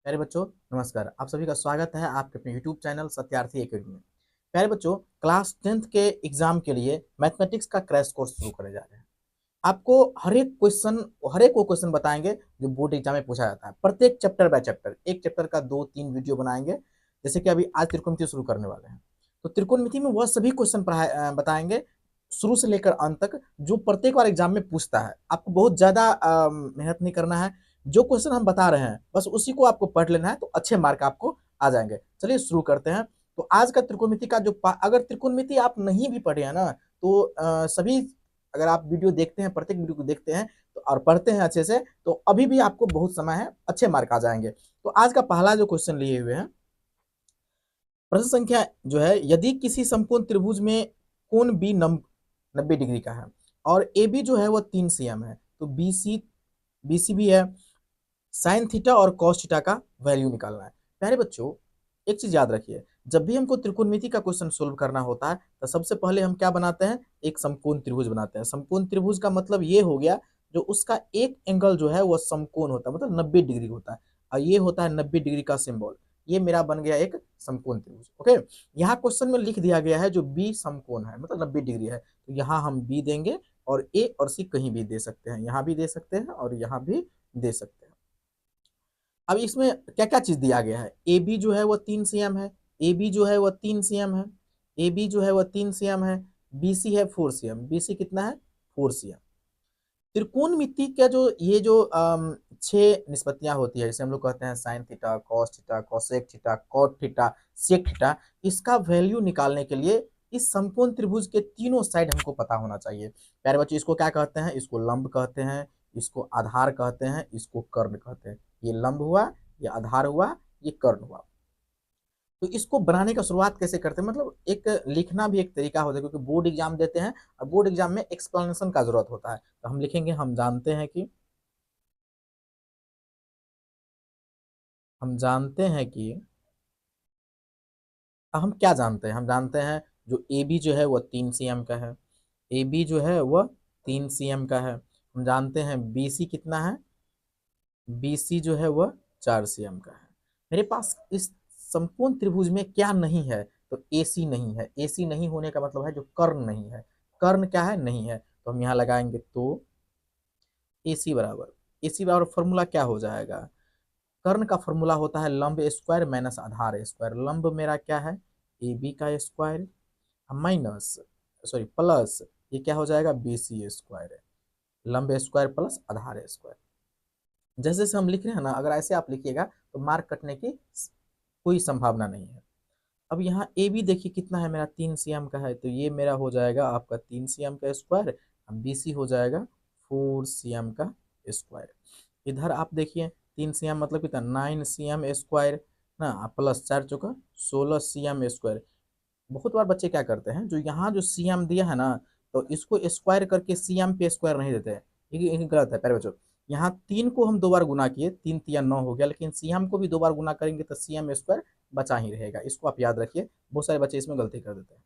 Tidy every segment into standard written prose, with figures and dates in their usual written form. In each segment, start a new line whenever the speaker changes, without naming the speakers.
प्यारे बच्चों, नमस्कार। आप सभी का स्वागत है आपके अपने यूट्यूब चैनल सत्यार्थी एकेडमी में। प्यारे बच्चों, क्लास 10th के एग्जाम के लिए मैथमेटिक्स का क्रैश कोर्स शुरू करे जा रहे हैं। आपको हर एक वो क्वेश्चन बताएंगे जो बोर्ड एग्जाम में पूछा जाता है। प्रत्येक चैप्टर बाय चैप्टर, एक चैप्टर का 2-3 वीडियो बनाएंगे। जैसे कि अभी आज त्रिकोणमिति शुरू करने वाले हैं, तो त्रिकोणमिति में वह सभी क्वेश्चन बताएंगे शुरू से लेकर अंत तक, जो प्रत्येक बार एग्जाम में पूछता है। आपको बहुत ज्यादा मेहनत नहीं करना है। जो क्वेश्चन हम बता रहे हैं बस उसी को आपको पढ़ लेना है, तो अच्छे मार्क आपको आ जाएंगे। चलिए शुरू करते हैं। तो आज का त्रिकोणमिति का अगर त्रिकोणमिति आप नहीं भी पढ़े हैं ना, तो सभी अगर आप वीडियो देखते हैं, प्रत्येक वीडियो को देखते हैं तो और पढ़ते हैं अच्छे से, तो अभी भी आपको बहुत समय है, अच्छे मार्क आ जाएंगे। तो आज का पहला जो क्वेश्चन लिए हुए हैं, प्रश्न संख्या जो है, यदि किसी समकोण त्रिभुज में कोण बी 90 डिग्री का है और ए बी जो है वो 3 cm है, तो बी सी भी है, साइन थीटा और कॉस थीटा का वैल्यू निकालना है। प्यारे बच्चों, एक चीज याद रखिए, जब भी हमको त्रिकोणमिति का क्वेश्चन सोल्व करना होता है तो सबसे पहले हम क्या बनाते हैं, एक समकोण त्रिभुज बनाते हैं। समकोण त्रिभुज का मतलब ये हो गया जो उसका एक एंगल जो है वो समकोण होता है, मतलब 90 डिग्री होता है, और ये होता है 90 डिग्री का सिंबल। ये मेरा बन गया एक समकोण त्रिभुज। ओके, यहाँ क्वेश्चन में लिख दिया गया है जो बी समकोण है, मतलब 90 डिग्री है, तो यहाँ हम बी देंगे और ए और सी कहीं भी दे सकते हैं, यहाँ भी दे सकते हैं और यहाँ भी दे सकते हैं। अब इसमें क्या क्या चीज दिया गया है, ए बी जो है वो 3 cm है, ए बी जो है वो 3 cm है, ए बी जो है वो 3 cm है, बी सी है 4 cm, बी सी कितना है 4 cm। त्रिकोणमिति का जो ये जो 6 निष्पत्तियां होती है, जैसे हम लोग कहते हैं sine theta, cos theta, cosec theta, cot theta, sec theta, इसका वैल्यू निकालने के लिए इस समकोण त्रिभुज के तीनों साइड हमको पता होना चाहिए। प्यारे बच्चों, इसको क्या कहते हैं, इसको लंब कहते हैं, इसको आधार कहते हैं, इसको कर्ण कहते हैं। ये लंब हुआ, ये आधार हुआ, ये कर्ण हुआ। तो इसको बनाने का शुरुआत कैसे करते हैं, मतलब एक लिखना भी एक तरीका होता है, क्योंकि बोर्ड एग्जाम देते हैं और बोर्ड एग्जाम में एक्सप्लेनेशन का जरूरत होता है। तो हम लिखेंगे, हम जानते हैं कि हम क्या जानते हैं, हम जानते हैं जो ए बी जो है वह 3 cm का है, ए बी जो है वह 3 cm का है। हम जानते हैं बी सी कितना है, बी सी जो है वह 4 cm का है। मेरे पास इस समकोण त्रिभुज में क्या नहीं है, तो ए सी नहीं है। ए सी नहीं होने का मतलब है जो कर्ण नहीं है। कर्ण क्या है, नहीं है, तो हम यहाँ लगाएंगे, तो ए सी बराबर फॉर्मूला क्या हो जाएगा, कर्ण का फॉर्मूला होता है लंब स्क्वायर माइनस आधार स्क्वायर। लंब मेरा क्या है, ए बी का स्क्वायर, माइनस सॉरी प्लस, ये क्या हो जाएगा, बी सी स्क्वायर है। लंब स्क्वायर प्लस आधार स्क्वायर। जैसे जैसे हम लिख रहे हैं ना, अगर ऐसे आप लिखिएगा तो मार्क कटने की कोई संभावना नहीं है। अब यहाँ ए बी देखिए कितना है मेरा, 3 cm का है, तो ये मेरा हो जाएगा आपका 3 cm का स्क्वायर। अब बी सी हो जाएगा 4 cm का स्क्वायर। इधर आप देखिए 3 cm मतलब कितना, 9 cm स्क्वायर ना, प्लस 4 × 4 = 16 cm स्क्वायर। बहुत बार बच्चे क्या करते हैं, जो यहाँ जो cm दिया है ना, तो इसको स्क्वायर करके cm पे स्क्वायर नहीं देते हैं। ये गलत है प्यारे बच्चों। यहाँ 3 को हम 2 बार गुना किए, 3×3 = 9 हो गया, लेकिन cm को भी 2 बार गुना करेंगे तो cm स्क्वायर बचा ही रहेगा। इसको आप याद रखिए, बहुत सारे बच्चे इसमें गलती कर देते हैं।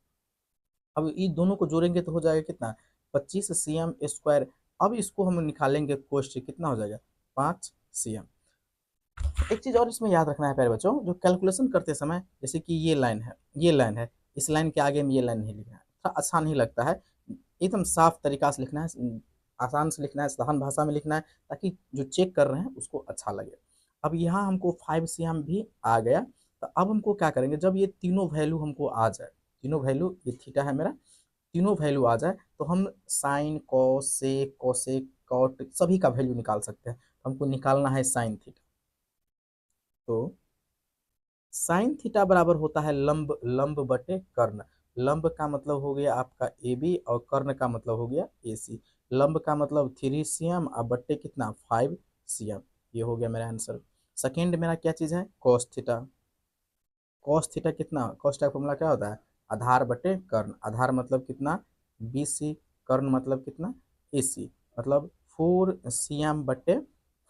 अब इन दोनों को जोड़ेंगे तो हो जाएगा कितना, 25 cm स्क्वायर। अब इसको हम निकालेंगे कोष्ट, कितना हो जाएगा, 5 cm। एक चीज और इसमें याद रखना है प्यारे बच्चों, जो कैलकुलेशन करते समय, जैसे कि ये लाइन है, ये लाइन है, इस लाइन के आगे में ये लाइन नहीं लिखना है, थोड़ा अच्छा नहीं लगता है। एकदम साफ तरीका से लिखना है, आसान से लिखना है, साधारण भाषा में लिखना है, ताकि जो चेक कर रहे हैं उसको अच्छा लगे। अब यहाँ हमको 5 cm भी आ गया, तो अब हमको क्या करेंगे, जब ये तीनों वैल्यू हमको आ जाए, तीनों वैल्यू, ये थीटा है मेरा, तीनों वैल्यू आ जाए, तो हम sine cos sec cosec cot सभी का वैल्यू निकाल सकते हैं। हमको निकालना है साइन थीटा। तो साइन थीटा बराबर होता है लंब, लंब बटे कर्ण। लंब का मतलब हो गया आपका ए बी और कर्ण का मतलब हो गया ए सी। लंब का मतलब 3 cm और बट्टे कितना, 5 cm। ये हो गया मेरा आंसर। सेकेंड मेरा क्या चीज़ है, कॉस थीटा। कॉस थीटा कितना, कॉस थीटा का फॉर्मूला क्या होता है, आधार बटे कर्ण। आधार मतलब कितना, बी सी, कर्ण मतलब कितना, ए सी, मतलब 4 cm बटे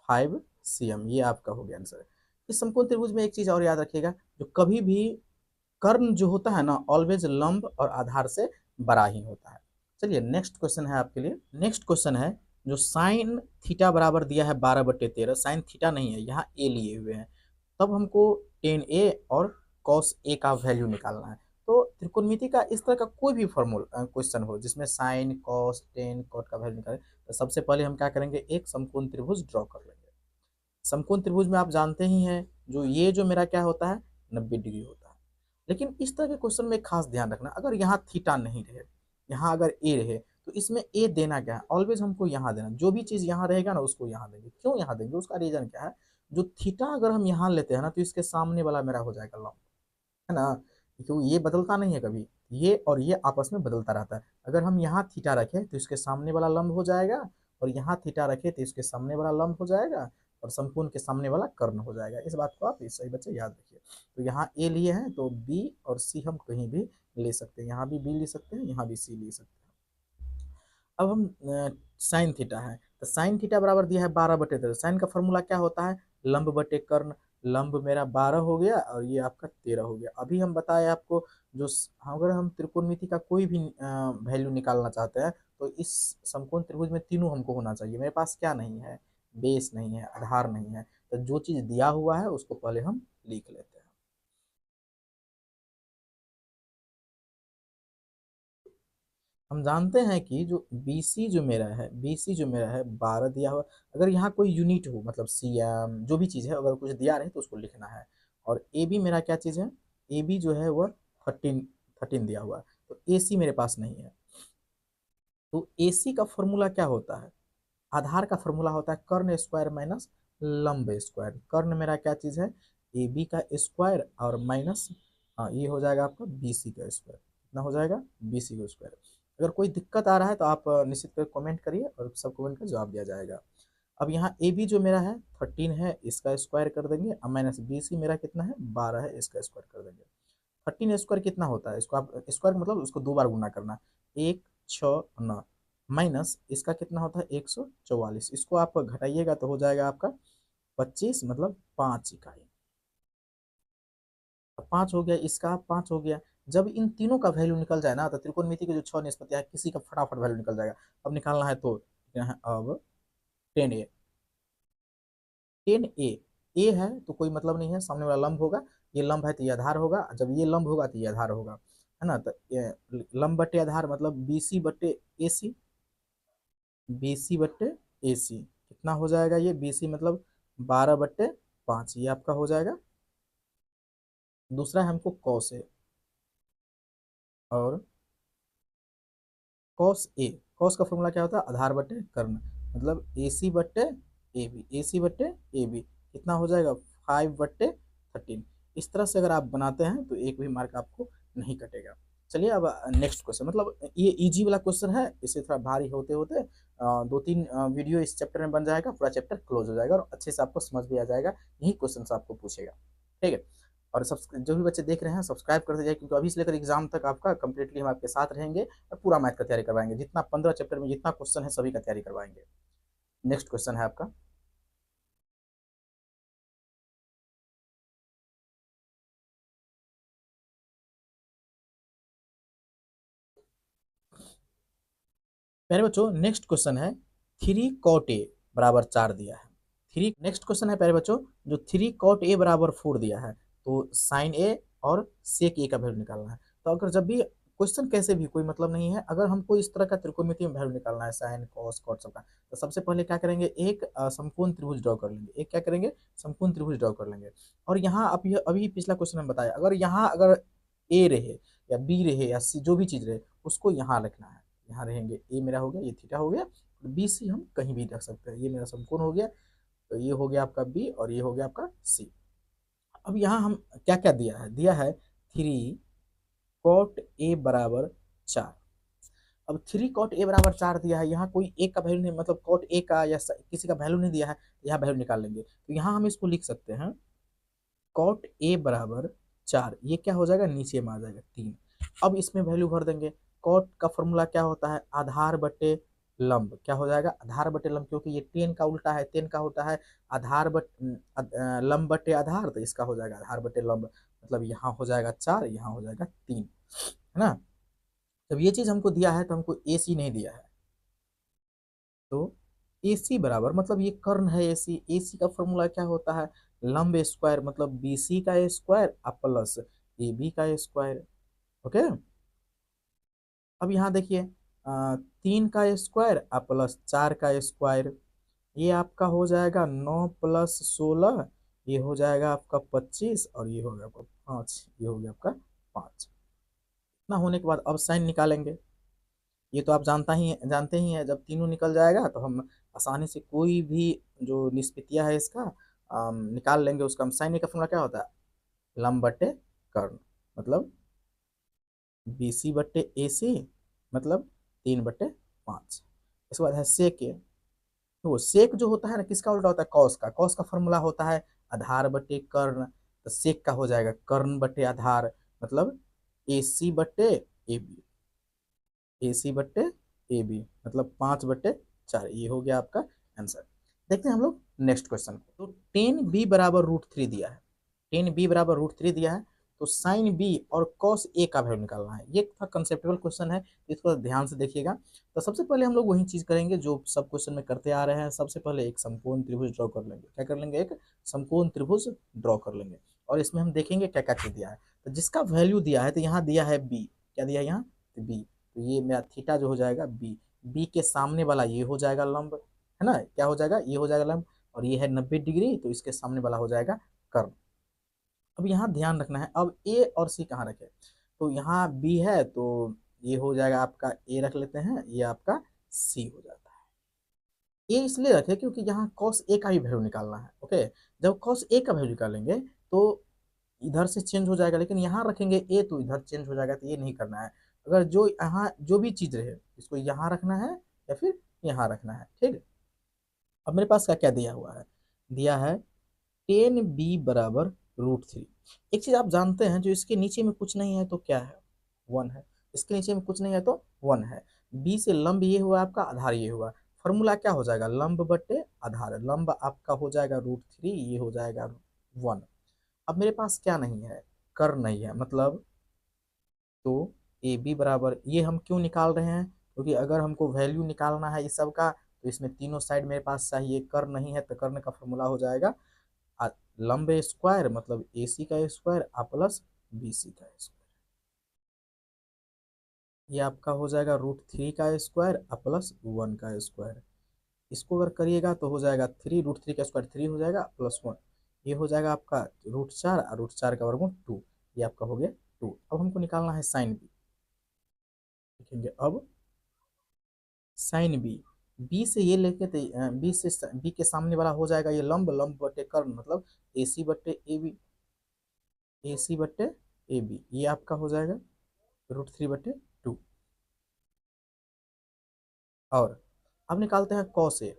5 cm। ये आपका हो गया आंसर। इस समकोण त्रिभुज में एक चीज और याद रखिएगा, जो कभी भी कर्ण जो होता है ना, ऑलवेज लंब और आधार से बड़ा ही होता है। चलिए नेक्स्ट क्वेश्चन है आपके लिए। नेक्स्ट क्वेश्चन है, जो साइन थीटा बराबर दिया है 12/13, साइन थीटा नहीं है, यहाँ ए लिए हुए हैं। तब हमको टेन ए और कॉस ए का वैल्यू निकालना है। तो त्रिकोणमिति का इस तरह का कोई भी फॉर्मूला क्वेश्चन हो जिसमें साइन कॉस टेन कॉट का वैल्यू निकाले, तो सबसे पहले हम क्या करेंगे, एक समकोण त्रिभुज ड्रॉ कर लेंगे। समकोण त्रिभुज में आप जानते ही हैं जो ये जो मेरा क्या होता है, 90 डिग्री होता है। लेकिन इस तरह के क्वेश्चन में खास ध्यान रखना, अगर यहाँ थीटा नहीं रहे, यहाँ अगर ए रहे, तो इसमें ए देना क्या है, ऑलवेज हमको यहाँ देना। जो भी चीज यहाँ रहेगा ना उसको यहाँ देंगे। क्यों यहाँ देंगे, उसका रीजन क्या है, जो थीटा अगर हम यहाँ लेते हैं ना तो इसके सामने वाला मेरा हो जाएगा लंब, है ना, क्योंकि ये बदलता नहीं है कभी, ये और ये आपस में बदलता रहता है। अगर हम यहाँ थीटा रखें तो इसके सामने वाला लंब हो जाएगा, और यहाँ थीटा रखें तो इसके सामने वाला लंब हो जाएगा, और समकोण के सामने वाला कर्ण हो जाएगा। इस बात को आप सही बच्चे याद रखिए। तो यहाँ ए लिए हैं तो बी और सी हम कहीं भी ले सकते हैं, यहाँ भी बी ले सकते हैं, यहाँ भी सी ले सकते हैं। अब हम साइन थीटा है, तो साइन थीटा बराबर दिया है 12/13। साइन का फॉर्मूला क्या होता है, लंब बटे कर्ण। लंब मेरा 12 हो गया और ये आपका 13 हो गया। अभी हम बताए आपको, जो अगर हम त्रिकोणमिति का कोई भी वैल्यू निकालना चाहते हैं तो इस समकोण त्रिभुज में तीनों हमको होना चाहिए। मेरे पास क्या नहीं है, बेस नहीं है, आधार नहीं है, तो जो चीज दिया हुआ है उसको पहले हम लिख लेते हैं। हम जानते हैं कि जो BC जो मेरा है, BC जो मेरा है 12 दिया हुआ। अगर यहाँ कोई यूनिट हो, मतलब CM जो भी चीज़ है, अगर कुछ दिया रहे तो उसको लिखना है। और AB मेरा क्या चीज़ है, AB जो है वह 13 दिया हुआ है। तो AC मेरे पास नहीं है। तो AC का फॉर्मूला क्या होता है, आधार का फॉर्मूला होता है कर्ण स्क्वायर माइनस लंब स्क्वायर। कर्ण मेरा क्या चीज़ है, AB का स्क्वायर और माइनस, हाँ ये हो जाएगा आपका BC का स्क्वायर। कितना हो जाएगा, BC का स्क्वायर। अगर कोई दिक्कत आ रहा है तो आप निश्चित कर कमेंट करिए और सब कमेंट का जवाब दिया जाएगा। अब यहाँ AB जो मेरा है 13 है, इसका स्क्वायर कर देंगे, और माइनस BC मेरा कितना है 12 है, इसका स्क्वायर कर देंगे। 13 स्क्वायर कितना होता है, इसको आप स्क्वायर मतलब उसको 2 बार गुना करना, 169 माइनस इसका कितना होता है 144। इसको आप घटाइएगा तो हो जाएगा आपका 25, मतलब 5 इकाई। 5 हो गया, इसका 5 हो गया। जब इन तीनों का वैल्यू निकल जाए ना तो त्रिकोणमिति के जो 6 निष्पत्तियां है किसी का फटाफट वैल्यू निकल जाएगा। अब निकालना है तो यहाँ अब 10A, 10A, ए है तो कोई मतलब नहीं है, सामने वाला लंब होगा, ये लंब है तो ये आधार होगा, जब ये लंब होगा तो ये आधार होगा, है ना। तो लंब बटे आधार मतलब BC/AC, BC/AC कितना हो जाएगा, ये BC मतलब 12/5, ये आपका हो जाएगा। दूसरा है हमको कॉस ए, और कॉस ए, कॉस का फॉर्मूला क्या होता है, आधार बटे कर्ण, मतलब AC/AB, AC/AB कितना हो जाएगा 5/13। इस तरह से अगर आप बनाते हैं तो एक भी मार्क आपको नहीं कटेगा। चलिए अब नेक्स्ट क्वेश्चन, मतलब ये इजी वाला क्वेश्चन है, इसे थोड़ा भारी होते होते 2-3 वीडियो इस चैप्टर में बन जाएगा, पूरा चैप्टर क्लोज हो जाएगा और अच्छे से आपको समझ भी आ जाएगा। यही क्वेश्चन आपको पूछेगा, ठीक है। और सब जो भी बच्चे देख रहे हैं सब्सक्राइब करते जाइए, क्योंकि अभी से लेकर एग्जाम तक आपका कंप्लीटली हम आपके साथ रहेंगे और पूरा मैथ का तैयारी करवाएंगे। जितना 15 चैप्टर में जितना क्वेश्चन है सभी का तैयारी करवाएंगे। नेक्स्ट क्वेश्चन है आपका, मेरे बच्चों नेक्स्ट क्वेश्चन है 3 cot A बराबर 4 दिया है। नेक्स्ट क्वेश्चन है प्यारे बच्चों, जो 3 cot A बराबर 4 दिया है, तो साइन ए और सेक ए का वैल्यू निकालना है। तो अगर जब भी क्वेश्चन कैसे भी कोई मतलब नहीं है, अगर हमको इस तरह का त्रिकोणमिति में वैल्यू निकालना है साइन कॉस कॉट सबका, तो सबसे पहले क्या करेंगे, एक समकोण त्रिभुज ड्रॉ कर लेंगे। एक क्या करेंगे, समकोण त्रिभुज ड्रॉ कर लेंगे। और यहाँ अब यह अभी पिछला क्वेश्चन में बताया, अगर यहाँ अगर ए रहे या बी रहे या सी जो भी चीज रहे उसको यहाँ रखना है। यहाँ रहेंगे, ए मेरा हो गया, ये थीटा हो गया, बी सी हम कहीं भी रख सकते हैं। ये मेरा समकोण हो गया, तो ये हो गया आपका बी और ये हो गया आपका सी। अब यहाँ हम क्या क्या दिया है, दिया है 3 cot A बराबर 4। अब 3 cot A बराबर 4 दिया है, यहाँ कोई एक का वैल्यू नहीं, मतलब कॉट ए का या किसी का वैल्यू नहीं दिया है, तो यहाँ वैल्यू निकाल लेंगे। तो यहाँ हम इसको लिख सकते हैं cot A बराबर 4, ये क्या हो जाएगा नीचे में आ जाएगा 3। अब इसमें वैल्यू भर देंगे। कॉट का फॉर्मूला क्या होता है, आधार बटे लंब, क्या हो जाएगा आधार बटे लंब, क्योंकि ये 10 का उल्टा है, 10 का होता है आधार लंब बटे आधार, तो इसका हो जाएगा आधार बटे लंब, मतलब यहाँ हो जाएगा 4, यहाँ हो जाएगा 3, है ना। जब ये चीज हमको दिया है तो हमको AC नहीं दिया है, तो AC बराबर मतलब ये कर्ण है AC। AC का फॉर्मूला क्या होता है, लंब स्क्वायर मतलब बी सी का स्क्वायर प्लस ए बी का स्क्वायर। ओके, अब यहाँ देखिए 3 का स्क्वायर प्लस 4 का स्क्वायर, ये आपका हो जाएगा 9 + 16, ये हो जाएगा आपका 25, और ये हो गया आपका 5, ये हो गया आपका 5। इतना होने के बाद अब साइन निकालेंगे। ये तो आप जानते ही हैं, जब तीनों निकल जाएगा तो हम आसानी से कोई भी जो निष्पत्तियां है इसका निकाल लेंगे। उसका हम साइन का फॉर्मूला क्या होता है, लंब बटे कर्ण, मतलब बी सी बट्टे ए सी, मतलब 3/5। इसके बाद है सेक ए। तो सेक जो होता है ना, किसका उल्टा होता है, कॉस का। कॉस का फॉर्मूला होता है आधार बटे कर्ण, तो सेक का हो जाएगा कर्ण बटे आधार, मतलब ए सी बट्टे ए बी, ए सी बट्टे ए बी, मतलब 5/4। ये हो गया आपका आंसर। देखते हैं हम लोग नेक्स्ट क्वेश्चन को। तो 10b बराबर √3 दिया है, 10b बराबर √3 दिया है, तो साइन बी और कॉस ए का वैल्यू निकालना है। ये थोड़ा कंसेप्टेबल क्वेश्चन है, इसको ध्यान से देखिएगा। तो सबसे पहले हम लोग वही चीज करेंगे जो सब क्वेश्चन में करते आ रहे हैं। सबसे पहले एक समकोण त्रिभुज ड्रॉ कर लेंगे। क्या कर लेंगे, एक समकोण त्रिभुज ड्रॉ कर लेंगे, और इसमें हम देखेंगे क्या क्या चीज दिया है। तो जिसका वैल्यू दिया है, तो यहाँ दिया है बी, क्या दिया है यहाँ, बी, तो ये मेरा थीटा जो हो जाएगा बी, बी के सामने वाला ये हो जाएगा लंब, है ना, क्या हो जाएगा, ये हो जाएगा लंब, और ये है 90 डिग्री, तो इसके सामने वाला हो जाएगा कर्व। अब यहाँ ध्यान रखना है, अब ए और सी कहाँ रखे, तो यहाँ बी है तो ये हो जाएगा आपका ए रख लेते हैं, ये आपका सी हो जाता है। ए इसलिए रखे क्योंकि यहाँ cos ए का भी वैल्यू निकालना है। ओके, जब cos ए का वैल्यू निकालेंगे तो इधर से चेंज हो जाएगा, लेकिन यहाँ रखेंगे ए तो इधर चेंज हो जाएगा, तो ये नहीं करना है। अगर जो यहाँ जो भी चीज रहे, इसको यहाँ रखना है या फिर यहाँ रखना है, ठीक है। अब मेरे पास क्या क्या दिया हुआ है, दिया है 10b बराबर √3। एक चीज आप जानते हैं, जो इसके नीचे में कुछ नहीं है तो क्या है, 1 है। इसके नीचे में कुछ नहीं है तो 1 है। बी से लंब ये हुआ आपका, आधार ये हुआ। फॉर्मूला क्या हो जाएगा, लंब बटे आधार, लंब आपका हो जाएगा √3, ये हो जाएगा 1। अब मेरे पास क्या नहीं है, कर नहीं है, मतलब तो ए बी बराबर, ये हम क्यों निकाल रहे हैं, क्योंकि अगर हमको वैल्यू निकालना है इस सब का, तो इसमें तीनों साइड मेरे पास चाहिए। कर नहीं है तो कर्ण का फॉर्मूला हो जाएगा लंब स्क्वायर, मतलब ए सी का स्क्वायर प्लस बी सी का स्क्वायर, ये आपका हो जाएगा √3 का स्क्वायर प्लस 1 का स्क्वायर। इसको अगर करिएगा तो हो जाएगा 3, √3 का स्क्वायर 3 हो जाएगा प्लस 1, ये हो जाएगा आपका √4, और √4 का वर्गमूल 2, ये आपका हो गया 2। अब हमको निकालना है साइन बी, देखेंगे अब साइन बी, बी से ये लेके तो बी से बी के सामने वाला हो जाएगा ये लंब, लंब बटे कर्ण, मतलब ए सी बटे ए बी, ए सी बटे ए बी, ये आपका हो जाएगा √3/2। और अब निकालते हैं कॉस ए,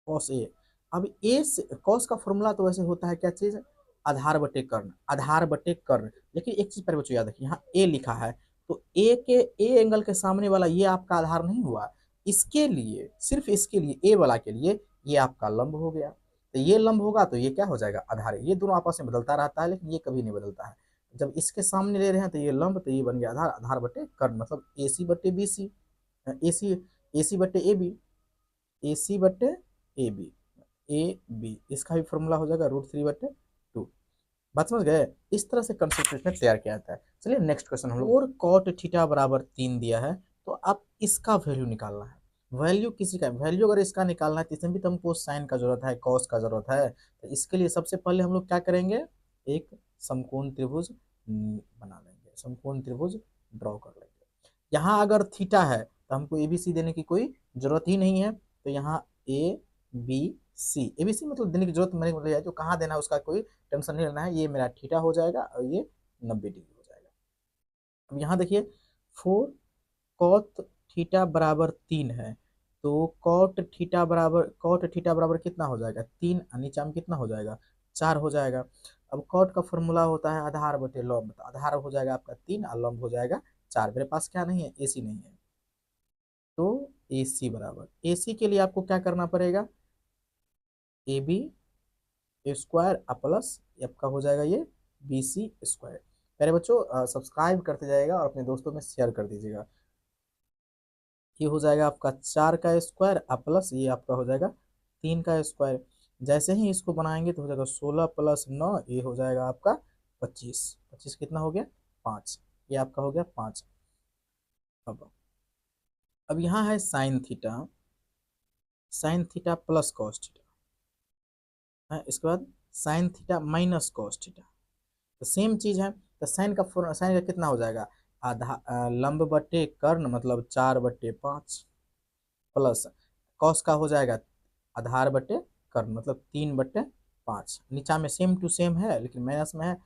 कॉस ए। अब ए से कॉस का फॉर्मूला तो वैसे होता है क्या चीज, आधार बटे कर्ण, आधार बटे कर्ण। लेकिन एक चीज पहले बच्चों याद रखिए, यहाँ ए लिखा है, तो ए के ए एंगल के सामने वाला ये आपका आधार नहीं हुआ, इसके लिए, सिर्फ इसके लिए, ए वाला के लिए ये आपका लंब हो गया। तो ये लंब होगा तो ये क्या हो जाएगा, आधार। ये दोनों आपस में बदलता रहता है, लेकिन ये कभी नहीं बदलता है। जब इसके सामने ले रहे हैं तो ये लंब, तो ये बन गया आधार, आधार बटे कर्ण, मतलब ए सी बटे बी सी, ए सी, ए सी बटे ए बी, ए सी बटे ए बी, ए बी, इसका भी फॉर्मूला हो जाएगा √3/2। बात समझ गए, इस तरह से कंसेप्ट में तैयार किया जाता है। चलिए नेक्स्ट क्वेश्चन हम लोग, और कॉट थीटा बराबर 3 दिया है, तो आप इसका वैल्यू निकालना है। वैल्यू किसी का वैल्यू अगर इसका निकालना है, तो इसमें भी तो हमको साइन का जरूरत है, कॉस का जरूरत है। तो इसके लिए सबसे पहले हम लोग क्या करेंगे, एक समकोण त्रिभुज बना लेंगे, समकोण त्रिभुज ड्रॉ कर लेंगे। यहाँ अगर थीटा है तो हमको एबीसी देने की कोई जरूरत ही नहीं है, तो यहाँ ए बी सी, एबीसी मतलब देने की जरूरत मेरे को है, तो कहाँ देना है उसका कोई टेंशन नहीं लेना है। ये मेरा थीटा हो जाएगा और ये 90 डिग्री हो जाएगा। अब यहाँ देखिए 4 कॉट थीटा बराबर 3 है, तो कॉट थीटा बराबर कितना हो जाएगा, 3, नीचे में कितना हो जाएगा, 4 हो जाएगा। अब कॉट का फॉर्मूला होता है आधार बटे लंब, तो आधार हो जाएगा आपका 3 और लंब हो जाएगा 4। मेरे पास क्या नहीं है, एसी नहीं है, तो ए सी बराबर, ए सी के लिए आपको क्या करना पड़ेगा, ए बी स्क्वायर प्लस आपका हो जाएगा ये बी सी स्क्वायर। प्यारे बच्चों सब्सक्राइब करते जाएगा और अपने दोस्तों में शेयर कर दीजिएगा। ये हो जाएगा आपका 4 का स्क्वायर प्लस ये आपका हो जाएगा 3 का स्क्वायर। जैसे ही इसको बनाएंगे तो हो जाएगा 16 + 9, ये हो जाएगा आपका 25। 25 कितना हो गया? 5। ये आपका हो गया 5। अब यहाँ है sine theta, sine theta plus cos theta है, इसके बाद sine theta minus cos theta. तो सेम चीज है, तो साइन का कितना हो जाएगा? आधा लंब बटे कर्ण मतलब 4/5 प्लस कॉस का हो जाएगा आधार बटे कर्ण मतलब 3/5। नीचा में सेम टू सेम है लेकिन माइनस में है,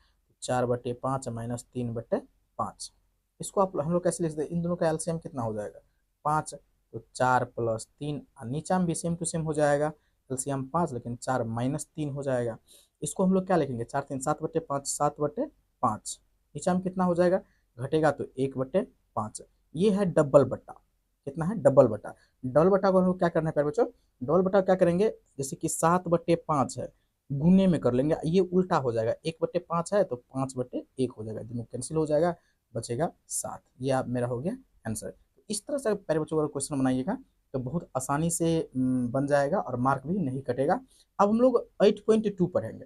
4/5 माइनस 3/5। इसको आप हम लोग कैसे लिख सकते हैं? इन दोनों का एलसीएम कितना हो जाएगा? 5। तो 4 + 3, नीचा में भी सेम टू सेम हो जाएगा, एलसीएम 5 लेकिन 4 - 3 हो जाएगा। इसको हम लोग क्या लिखेंगे? 4×3 = 7/5, 7/5। नीचा में कितना हो जाएगा? घटेगा तो 1/5। ये है डबल बट्टा। कितना है? डबल बट्टा। डबल बट्टा को हम लोग क्या करना है प्यारे बच्चों? डबल बट्टा क्या करेंगे? जैसे कि 7/5 है, गुने में कर लेंगे, ये उल्टा हो जाएगा। 1/5 है तो 5/1 हो जाएगा, दोनों कैंसिल हो जाएगा, बचेगा 7। ये आप मेरा हो गया आंसर। इस तरह से प्यारे बच्चों अगर क्वेश्चन बनाइएगा तो बहुत आसानी से बन जाएगा और मार्क भी नहीं कटेगा। अब हम लोग 8.2 पढ़ेंगे।